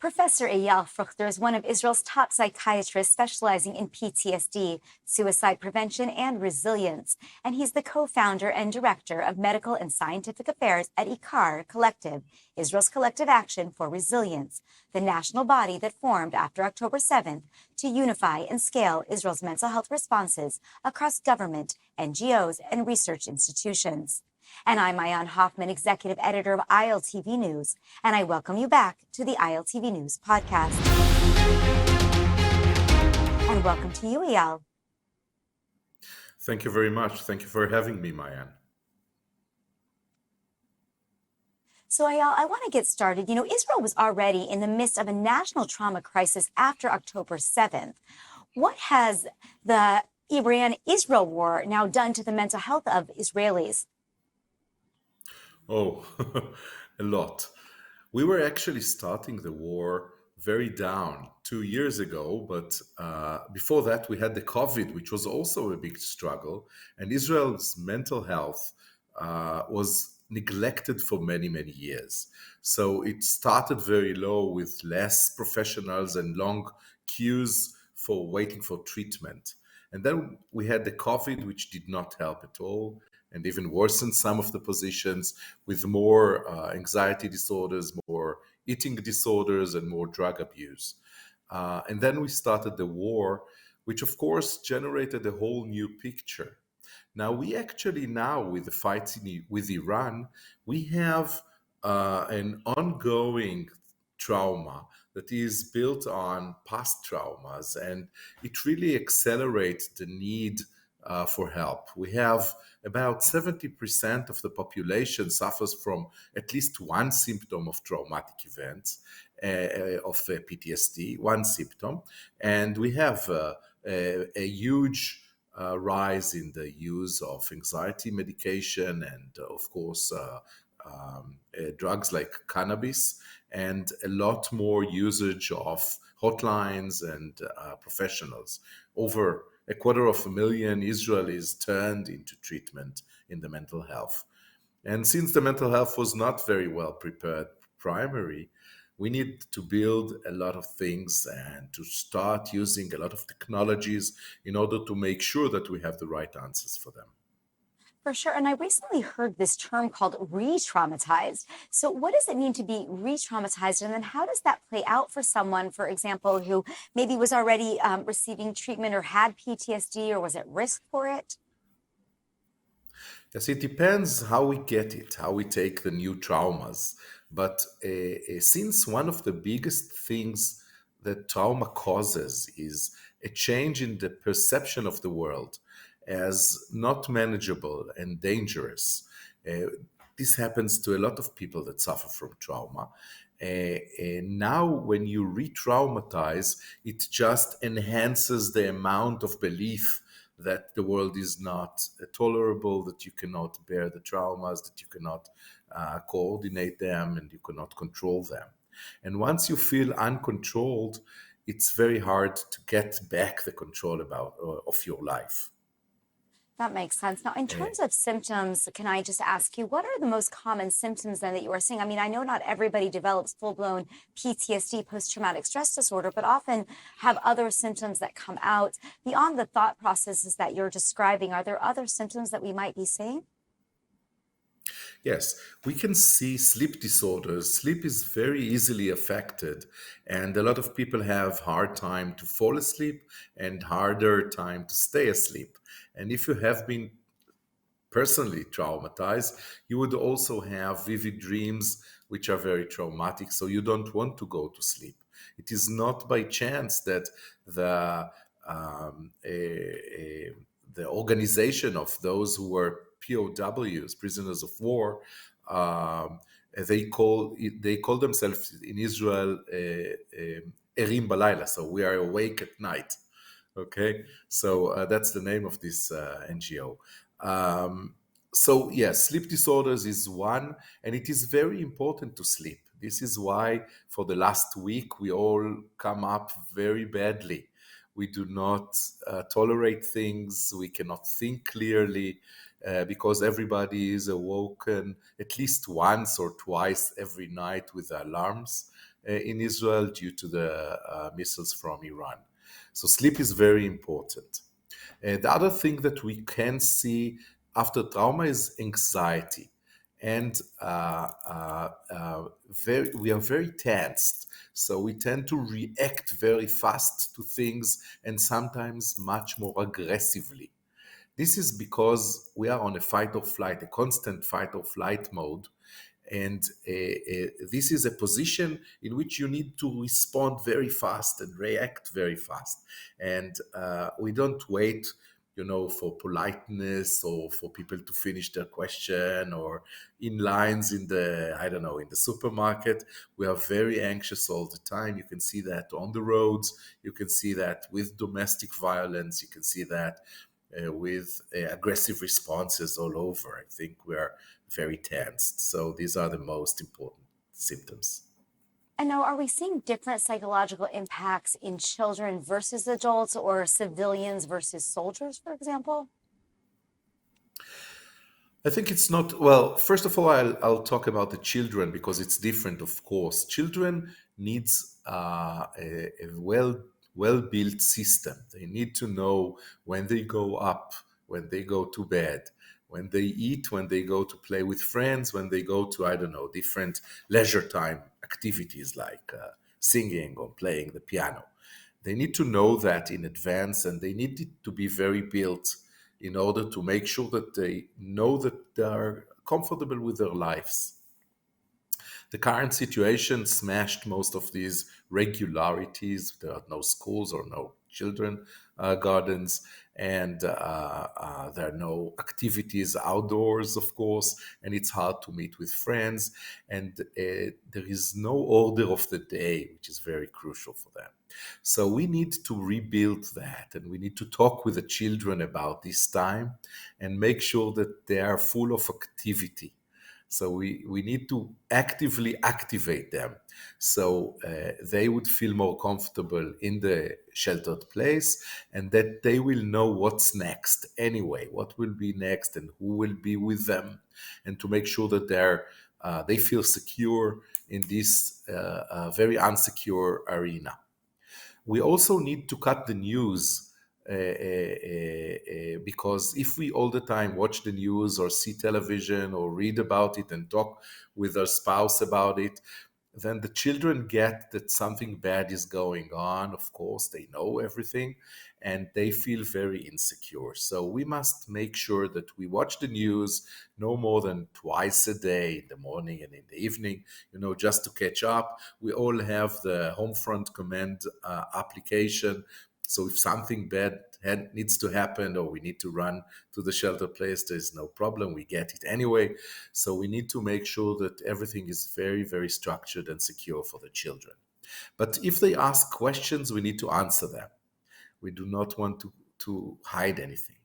Professor Eyal Fruchter is one of Israel's top psychiatrists specializing in PTSD, suicide prevention, and resilience. And he's the co-founder and director of medical and scientific affairs at ICAR Collective, Israel's collective action for resilience, the national body that formed after October 7th to unify and scale Israel's mental health responses across government, NGOs, and research institutions. And I'm Maayan Hoffman, executive editor of ILTV News, and I welcome you back to the ILTV News Podcast. And welcome to you, Eyal. Thank you very much. Thank you for having me, Maayan. So, Eyal, I want to get started. Israel was already in the midst of a national trauma crisis after October 7th. What has the Iran-Israel war now done to the mental health of Israelis? Oh, a lot. We were actually starting the war very down 2 years ago, but before that we had the COVID, which was also a big struggle, and Israel's mental health was neglected for many, many years. So it started very low with less professionals and long queues for waiting for treatment. And then we had the COVID, which did not help at all, and even worsened some of the positions with more anxiety disorders, more eating disorders, and more drug abuse. And then we started the war, which of course generated a whole new picture. Now, with the fights with Iran, we have an ongoing trauma that is built on past traumas, and it really accelerates the need for help. We have about 70% of the population suffers from at least one symptom of traumatic events, of PTSD, one symptom, and we have a huge rise in the use of anxiety medication and, of course, drugs like cannabis, and a lot more usage of hotlines and professionals. Over 250,000 Israelis turned into treatment in the mental health. And since the mental health was not very well prepared primary, we need to build a lot of things and to start using a lot of technologies in order to make sure that we have the right answers for them. For sure. And I recently heard this term called re-traumatized. So what does it mean to be re-traumatized? And then how does that play out for someone, for example, who maybe was already receiving treatment or had PTSD or was at risk for it? Yes, it depends how we get it, how we take the new traumas. But since one of the biggest things that trauma causes is a change in the perception of the world as not manageable and dangerous, this happens to a lot of people that suffer from trauma. Now, when you re-traumatize, it just enhances the amount of belief that the world is not tolerable, that you cannot bear the traumas, that you cannot coordinate them, and you cannot control them. And once you feel uncontrolled, it's very hard to get back the control of your life. That makes sense. Now, in terms of symptoms, can I just ask you, what are the most common symptoms then that you are seeing? I mean, I know not everybody develops full-blown PTSD, post-traumatic stress disorder, but often have other symptoms that come out. Beyond the thought processes that you're describing, are there other symptoms that we might be seeing? Yes, we can see sleep disorders. Sleep is very easily affected, and a lot of people have hard time to fall asleep and harder time to stay asleep. And if you have been personally traumatized, you would also have vivid dreams, which are very traumatic, so you don't want to go to sleep. It is not by chance that the organization of those who were POWs, prisoners of war, they call themselves in Israel Erim Balayla, so we are awake at night. Okay, so that's the name of this NGO. So yes, sleep disorders is one, and it is very important to sleep. This is why for the last week we all come up very badly. We do not tolerate things. We cannot think clearly because everybody is awoken at least once or twice every night with alarms. in Israel due to the missiles from Iran. So sleep is very important. The other thing that we can see after trauma is anxiety. And we are very tensed. So we tend to react very fast to things and sometimes much more aggressively. This is because we are on a fight or flight, a constant fight or flight mode. And this is a position in which you need to respond very fast and react very fast. And we don't wait, for politeness or for people to finish their question or in lines in the, I don't know, in the supermarket. We are very anxious all the time. You can see that on the roads. You can see that with domestic violence. You can see that with aggressive responses all over. I think we are very tensed. So these are the most important symptoms. And now, are we seeing different psychological impacts in children versus adults or civilians versus soldiers, for example? I think it's not, well, first of all, I'll talk about the children because it's different, of course. Children needs a well built system. They need to know when they go up, when they go to bed, when they eat, when they go to play with friends, when they go to, I don't know, different leisure time activities like singing or playing the piano. They need to know that in advance, and they need it to be very built in order to make sure that they know that they are comfortable with their lives. The current situation smashed most of these regularities. There are no schools or no children gardens, and there are no activities outdoors, of course, and it's hard to meet with friends. And there is no order of the day, which is very crucial for them. So we need to rebuild that, and we need to talk with the children about this time and make sure that they are full of activity. So we need to actively activate them so they would feel more comfortable in the sheltered place, and that they will know what's next anyway, what will be next and who will be with them, and to make sure that they feel secure in this very unsecure arena. We also need to cut the news because if we all the time watch the news or see television or read about it and talk with our spouse about it, then the children get that something bad is going on. Of course, they know everything and they feel very insecure. So we must make sure that we watch the news no more than twice a day, in the morning and in the evening, just to catch up. We all have the Homefront Command application. So if something bad needs to happen or we need to run to the shelter place, there's no problem. We get it anyway. So we need to make sure that everything is very, very structured and secure for the children. But if they ask questions, we need to answer them. We do not want to hide anything.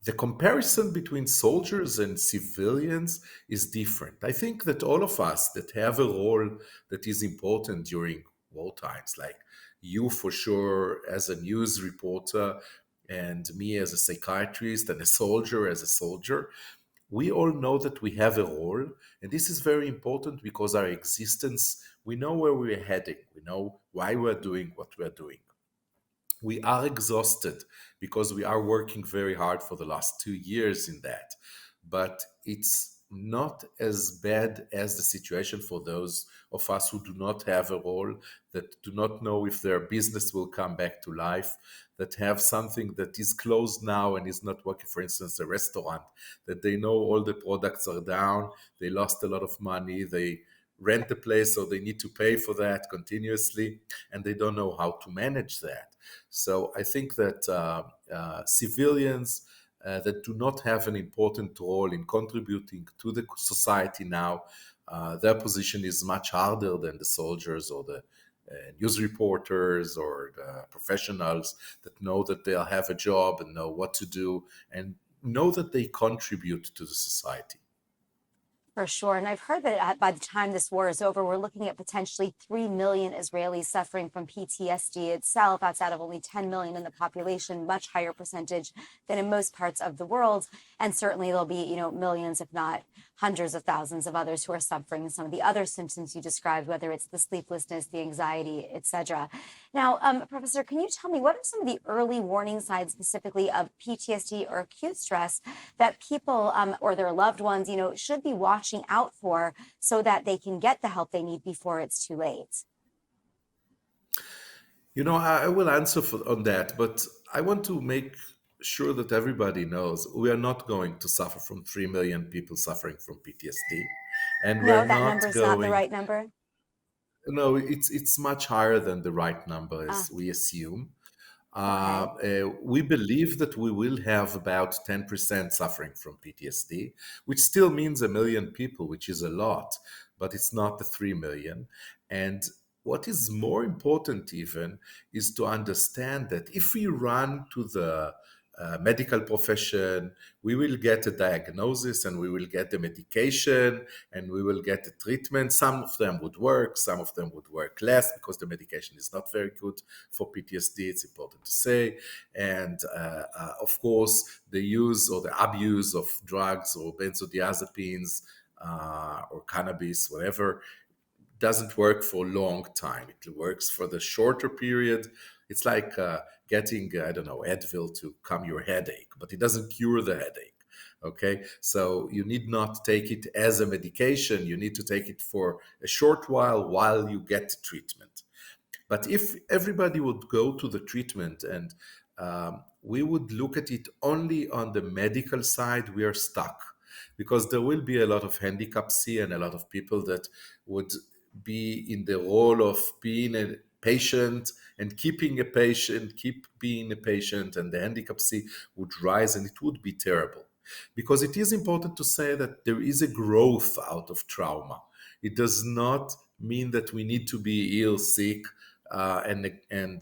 The comparison between soldiers and civilians is different. I think that all of us that have a role that is important during war times, like you for sure as a news reporter, and me as a psychiatrist, and a soldier as a soldier, we all know that we have a role. And this is very important because our existence, we know where we're heading, we know why we're doing what we're doing. We are exhausted because we are working very hard for the last 2 years in that. But it's not as bad as the situation for those of us who do not have a role, that do not know if their business will come back to life, that have something that is closed now and is not working, for instance, a restaurant, that they know all the products are down, they lost a lot of money, they rent a place, so they need to pay for that continuously, and they don't know how to manage that. So I think that civilians that do not have an important role in contributing to the society now, their position is much harder than the soldiers or the news reporters or the professionals that know that they'll have a job and know what to do and know that they contribute to the society. For sure. And I've heard that by the time this war is over, we're looking at potentially 3 million Israelis suffering from PTSD itself, outside of only 10 million in the population, much higher percentage than in most parts of the world. And certainly there'll be, millions, if not hundreds of thousands of others who are suffering some of the other symptoms you described, whether it's the sleeplessness, the anxiety, etc. Now, Professor, can you tell me what are some of the early warning signs specifically of PTSD or acute stress that people or their loved ones, should be watching out for so that they can get the help they need before it's too late? I will answer on that, but I want to make sure that everybody knows we are not going to suffer from 3 million people suffering from PTSD. And No, we're that not number is not the going, right number. no, it's much higher than the right number Ah, as we assume. okay. We believe that we will have about 10% suffering from PTSD, which still means a million people, which is a lot, but it's not the 3 million. And what is more important, even, is to understand that if we run to the medical profession, we will get a diagnosis and we will get the medication and we will get the treatment. Some of them would work, some of them would work less because the medication is not very good for PTSD, it's important to say. And of course, the use or the abuse of drugs or benzodiazepines or cannabis, whatever, doesn't work for a long time. It works for the shorter period. It's like getting, I don't know, Advil to calm your headache, but it doesn't cure the headache. Okay, so you need not take it as a medication. You need to take it for a short while you get treatment. But if everybody would go to the treatment and we would look at it only on the medical side, we are stuck because there will be a lot of handicapcy and a lot of people that would be in the role of being a patient and keeping a patient, keep being a patient, and the handicapcy would rise and it would be terrible. Because it is important to say that there is a growth out of trauma. It does not mean that we need to be ill, sick, and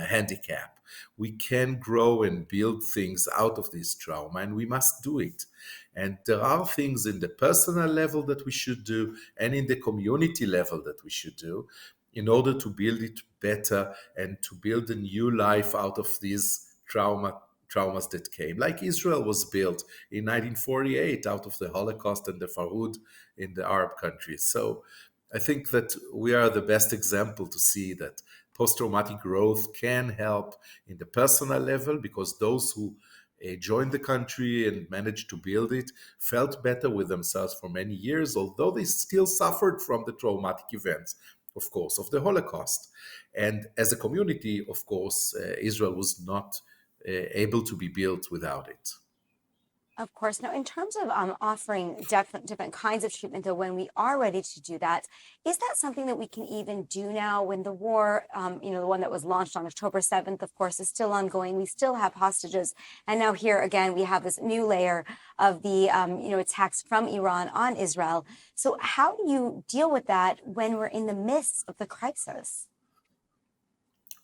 handicap. We can grow and build things out of this trauma, and we must do it. And there are things in the personal level that we should do, and in the community level that we should do, in order to build it better and to build a new life out of these traumas that came. Like Israel was built in 1948 out of the Holocaust and the Farhud in the Arab countries. So I think that we are the best example to see that post-traumatic growth can help in the personal level because those who joined the country and managed to build it felt better with themselves for many years, although they still suffered from the traumatic events, of course, of the Holocaust. And as a community, of course, Israel was not able to be built without it. Of course. Now, in terms of offering different kinds of treatment, though, when we are ready to do that, is that something that we can even do now when the war, the one that was launched on October 7th, of course, is still ongoing? We still have hostages. And now here again, we have this new layer of the, attacks from Iran on Israel. So how do you deal with that when we're in the midst of the crisis?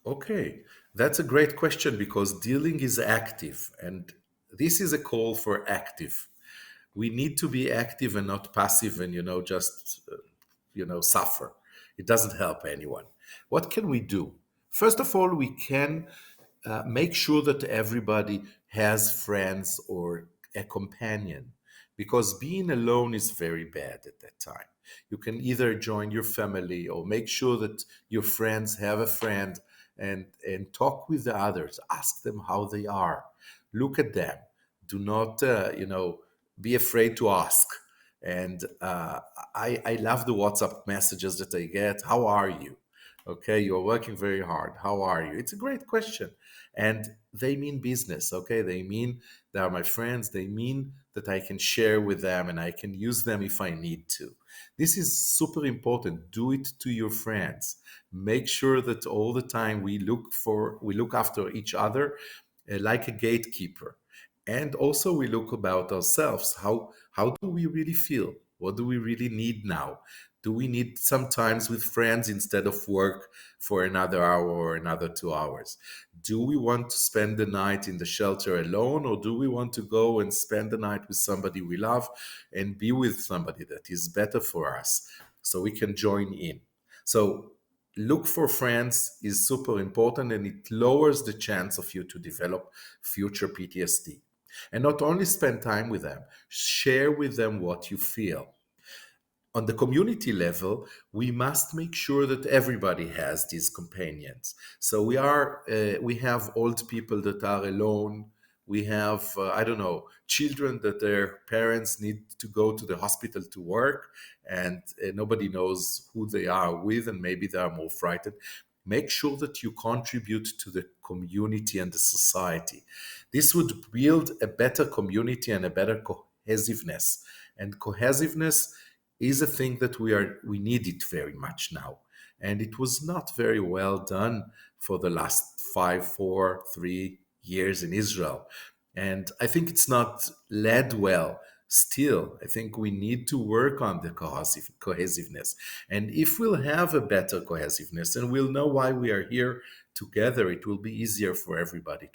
Okay, that's a great question because dealing is active, and this is a call for active. We need to be active and not passive and, just, suffer. It doesn't help anyone. What can we do? First of all, we can make sure that everybody has friends or a companion because being alone is very bad at that time. You can either join your family or make sure that your friends have a friend and talk with the others, ask them how they are, look at them. Do not, be afraid to ask. And I love the WhatsApp messages that I get. How are you? Okay, you're working very hard. How are you? It's a great question. And they mean business. Okay, they mean they are my friends. They mean that I can share with them and I can use them if I need to. This is super important. Do it to your friends. Make sure that all the time we look after each other like a gatekeeper. And also we look about ourselves. How do we really feel? What do we really need now? Do we need some times with friends instead of work for another hour or another 2 hours? Do we want to spend the night in the shelter alone, or do we want to go and spend the night with somebody we love and be with somebody that is better for us so we can join in? So look for friends is super important, and it lowers the chance of you to develop future PTSD. And not only spend time with them, share with them what you feel. On the community level, we must make sure that everybody has these companions. So we have old people that are alone. We have I don't know, children that their parents need to go to the hospital to work, and nobody knows who they are with, and maybe they are more frightened. Make sure that you contribute to the community and the society. This would build a better community and a better cohesiveness. And cohesiveness is a thing that we need it very much now. And it was not very well done for the last 3 years in Israel. And I think it's not led well still. I think we need to work on the cohesiveness. And if we'll have a better cohesiveness and we'll know why we are here together, it will be easier for everybody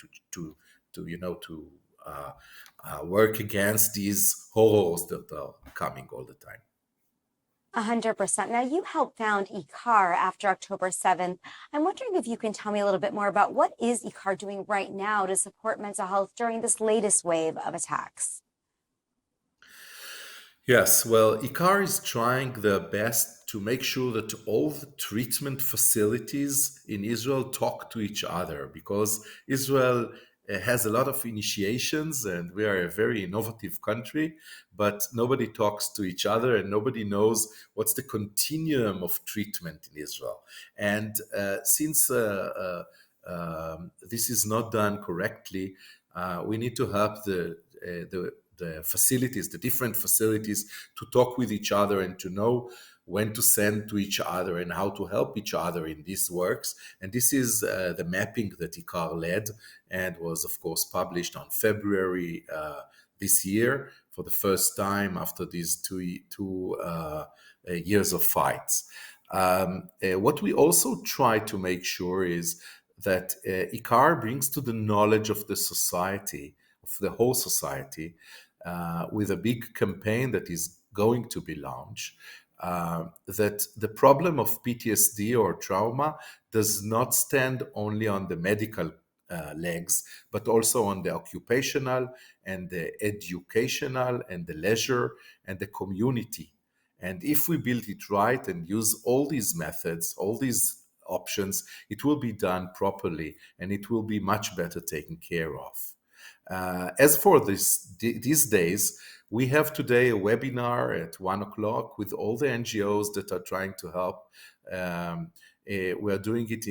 uh, work against these horrors that are coming all the time. 100%. Now, you helped found ICAR after October 7th. I'm wondering if you can tell me a little bit more about what is ICAR doing right now to support mental health during this latest wave of attacks? Yes, well, ICAR is trying their best to make sure that all the treatment facilities in Israel talk to each other, because Israel has a lot of initiations and we are a very innovative country, but nobody talks to each other and nobody knows what's the continuum of treatment in Israel. And since this is not done correctly, we need to help the facilities, the different facilities, to talk with each other and to know when to send to each other and how to help each other in these works. And this is the mapping that ICAR led and was, of course, published on February this year for the first time after these two years of fights. What we also try to make sure is that ICAR brings to the knowledge of the society, of the whole society, with a big campaign that is going to be launched, that the problem of PTSD or trauma does not stand only on the medical legs, but also on the occupational and the educational and the leisure and the community. And if we build it right and use all these methods, all these options, it will be done properly and it will be much better taken care of. As for these days, we have today a webinar at 1 o'clock with all the NGOs that are trying to help. We are doing it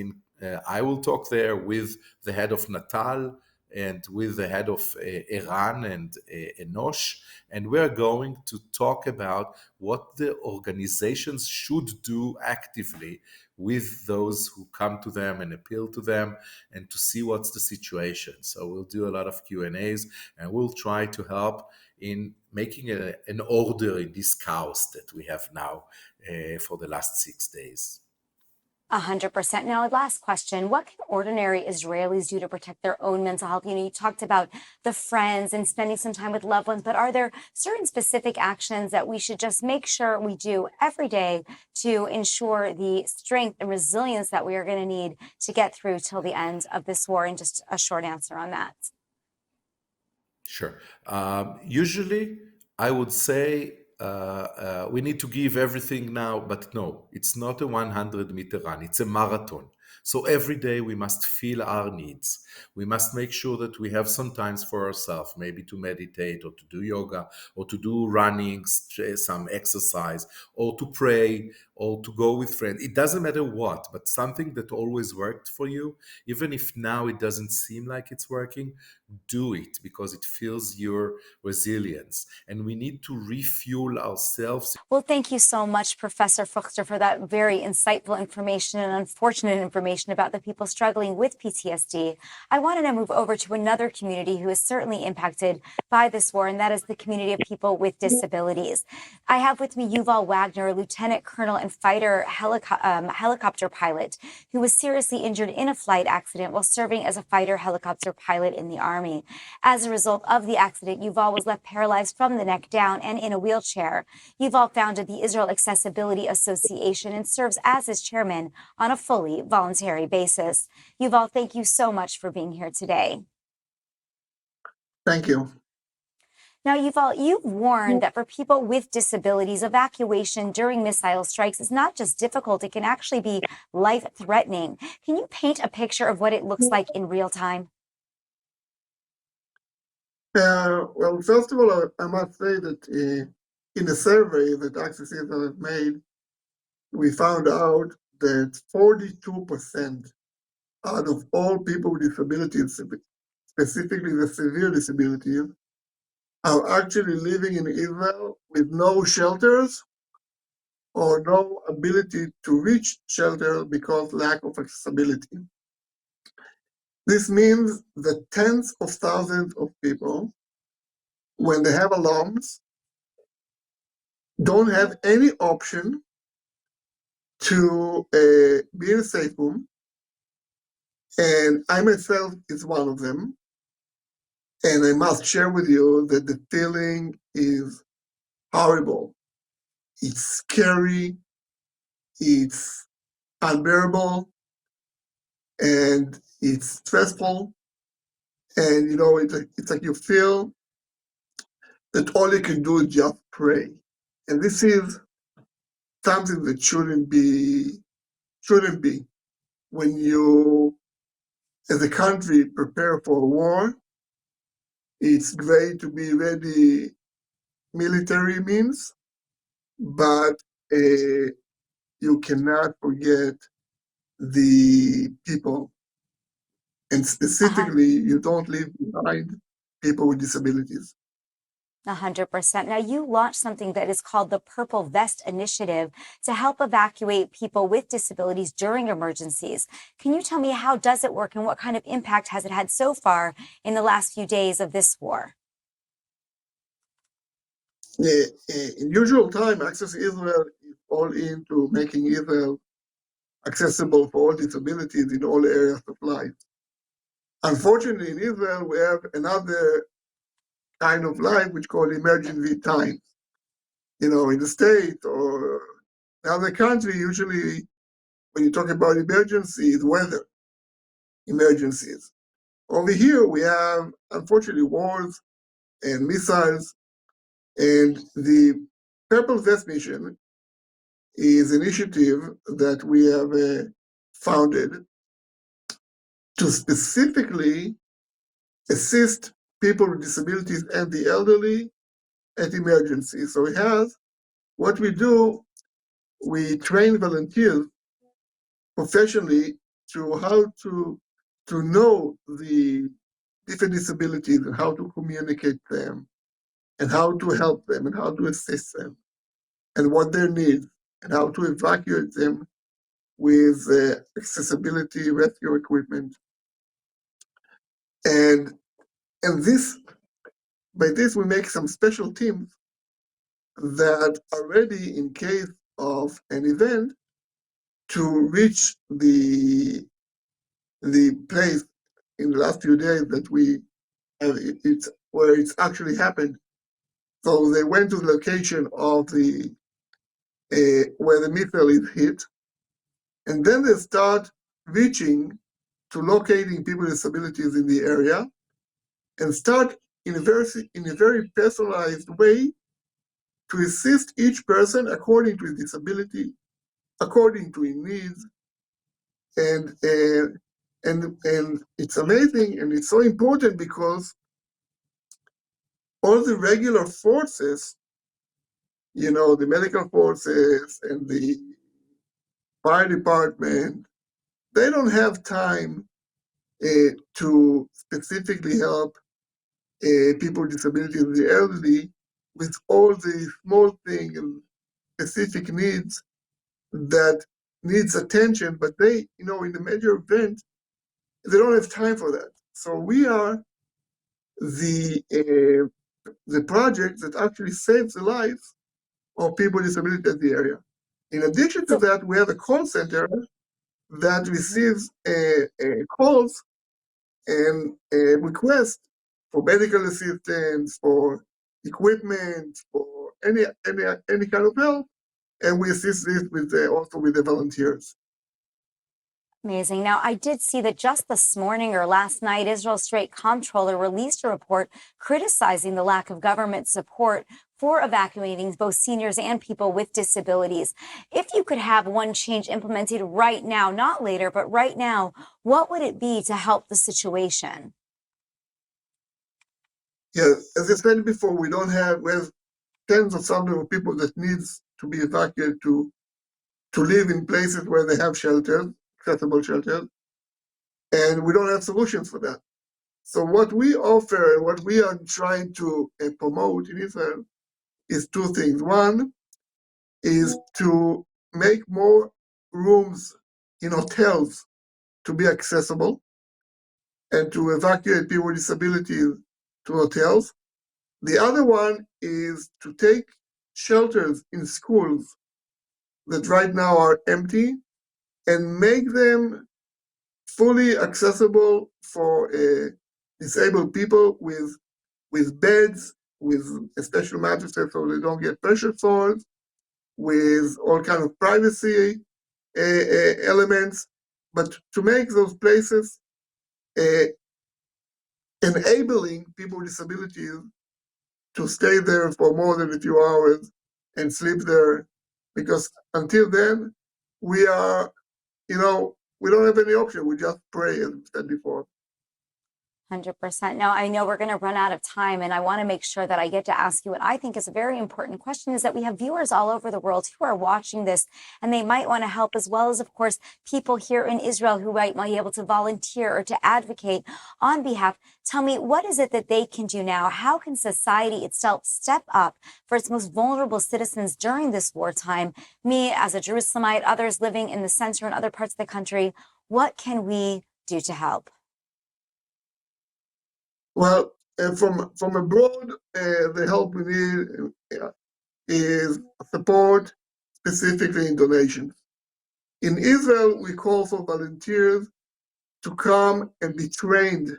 I will talk there with the head of Natal and with the head of Iran and Enosh, and we're going to talk about what the organizations should do actively with those who come to them and appeal to them, and to see what's the situation. So we'll do a lot of Q&As and we'll try to help in making an order in this chaos that we have now for the last 6 days. 100%. Now, last question. What can ordinary Israelis do to protect their own mental health? You talked about the friends and spending some time with loved ones, but are there certain specific actions that we should just make sure we do every day to ensure the strength and resilience that we are going to need to get through till the end of this war? And just a short answer on that. Sure. Usually, I would say we need to give everything now, but no, it's not a 100-meter run, it's a marathon. So every day we must feel our needs. We must make sure that we have some times for ourselves, maybe to meditate or to do yoga or to do running, some exercise, or to pray or to go with friends. It doesn't matter what, but something that always worked for you, even if now it doesn't seem like it's working, do it because it feels your resilience. And we need to refuel ourselves. Well, thank you so much, Professor Fruchter, for that very insightful information and unfortunate information information about the people struggling with PTSD, I want to now move over to another community who is certainly impacted by this war, and that is the community of people with disabilities. I have with me Yuval Wagner, a lieutenant colonel and fighter helicopter pilot who was seriously injured in a flight accident while serving as a fighter helicopter pilot in the Army. As a result of the accident, Yuval was left paralyzed from the neck down and in a wheelchair. Yuval founded the Israel Accessibility Association and serves as its chairman on a fully voluntary basis. Yuval, thank you so much for being here today. Thank you. Now, Yuval, you've warned that for people with disabilities, evacuation during missile strikes is not just difficult, it can actually be life-threatening. Can you paint a picture of what it looks like in real time? Well, first of all, I must say that in a survey that Access Israel has made, we found out that 42% out of all people with disabilities, specifically the severe disabilities, are actually living in Israel with no shelters or no ability to reach shelter because lack of accessibility. This means that tens of thousands of people, when they have alarms, don't have any option to be in a safe room, and I myself is one of them. And I must share with you that the feeling is horrible. It's scary, it's unbearable, and it's stressful. And it's like you feel that all you can do is just pray. And this is something that shouldn't be when you, as a country, prepare for a war. It's great to be ready military means, but you cannot forget the people. And specifically, you don't leave behind people with disabilities. 100%. Now, you launched something that is called the Purple Vest Initiative to help evacuate people with disabilities during emergencies. Can you tell me how does it work and what kind of impact has it had so far in the last few days of this war? In usual time, Access Israel is all into making Israel accessible for all disabilities in all areas of life. Unfortunately, in Israel, we have another kind of life which called emergency time. In the state or another country, usually when you talk about emergencies, weather emergencies. Over here, we have, unfortunately, wars and missiles, and the Purple Vest Mission is an initiative that we have founded to specifically assist people with disabilities and the elderly at emergencies. So what we do, we train volunteers professionally to how to know the different disabilities and how to communicate them and how to help them and how to assist them and what their needs and how to evacuate them with accessibility rescue equipment. And by this we make some special teams that are ready in case of an event to reach the place in the last few days that we have it's where it's actually happened. So they went to the location of the where the missile is hit, and then they start reaching to locating people with disabilities in the area, and start in a very personalized way to assist each person according to his disability, according to his needs, and it's amazing and it's so important because all the regular forces, the medical forces and the fire department, they don't have time to specifically help people with disabilities and the elderly with all the small things and specific needs that needs attention, but they, in a major event, they don't have time for that. So we are the project that actually saves the lives of people with disabilities in the area. In addition to that, we have a call center that receives calls and requests for medical assistance, for equipment, for any kind of help, and we assist this with also with the volunteers. Amazing. Now, I did see that just this morning or last night, Israel's State Comptroller released a report criticizing the lack of government support for evacuating both seniors and people with disabilities. If you could have one change implemented right now, not later, but right now, what would it be to help the situation? Yeah, as I said before, we have tens of thousands of people that needs to be evacuated to live in places where they have shelters, accessible shelters, and we don't have solutions for that. So what we offer, what we are trying to promote in Israel is two things. One is to make more rooms in hotels to be accessible and to evacuate people with disabilities to hotels. The other one is to take shelters in schools that right now are empty and make them fully accessible for disabled people with beds, with special mattresses so they don't get pressure sores, with all kind of privacy elements, but to make those places enabling people with disabilities to stay there for more than a few hours and sleep there, because until then, we don't have any option. We just pray, as we said before. 100%. Now, I know we're going to run out of time, and I want to make sure that I get to ask you what I think is a very important question, is that we have viewers all over the world who are watching this, and they might want to help, as well as, of course, people here in Israel who might be able to volunteer or to advocate on behalf. Tell me, what is it that they can do now? How can society itself step up for its most vulnerable citizens during this wartime? Me, as a Jerusalemite, others living in the center and other parts of the country, what can we do to help? Well, from abroad, the help we need is support, specifically in donations. In Israel, we call for volunteers to come and be trained,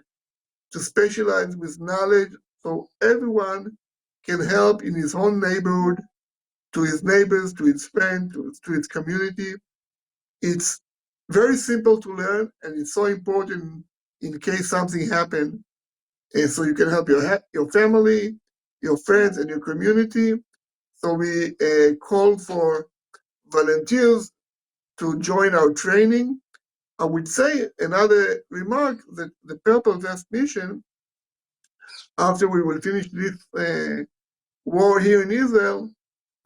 to specialize with knowledge, so everyone can help in his own neighborhood, to his neighbors, to his friends, to his community. It's very simple to learn, and it's so important in case something happens. And so you can help your family, your friends, and your community. So we call for volunteers to join our training. I would say another remark that the Purple Vest mission, after we will finish this war here in Israel,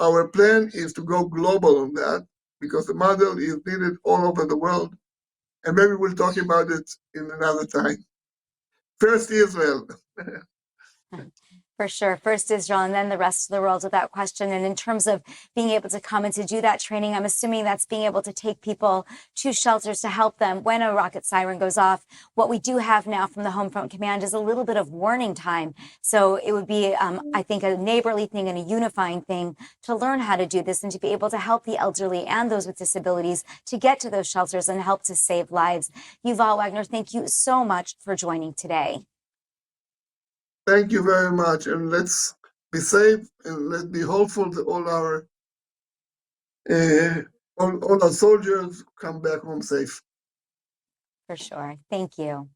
our plan is to go global on that, because the model is needed all over the world. And maybe we'll talk about it in another time. First, Israel. For sure. First Israel and then the rest of the world, without question. And in terms of being able to come and to do that training, I'm assuming that's being able to take people to shelters to help them when a rocket siren goes off. What we do have now from the Home Front Command is a little bit of warning time. So it would be, I think, a neighborly thing and a unifying thing to learn how to do this and to be able to help the elderly and those with disabilities to get to those shelters and help to save lives. Yuval Wagner, thank you so much for joining today. Thank you very much, and let's be safe and let's be hopeful that all our soldiers come back home safe. For sure. Thank you.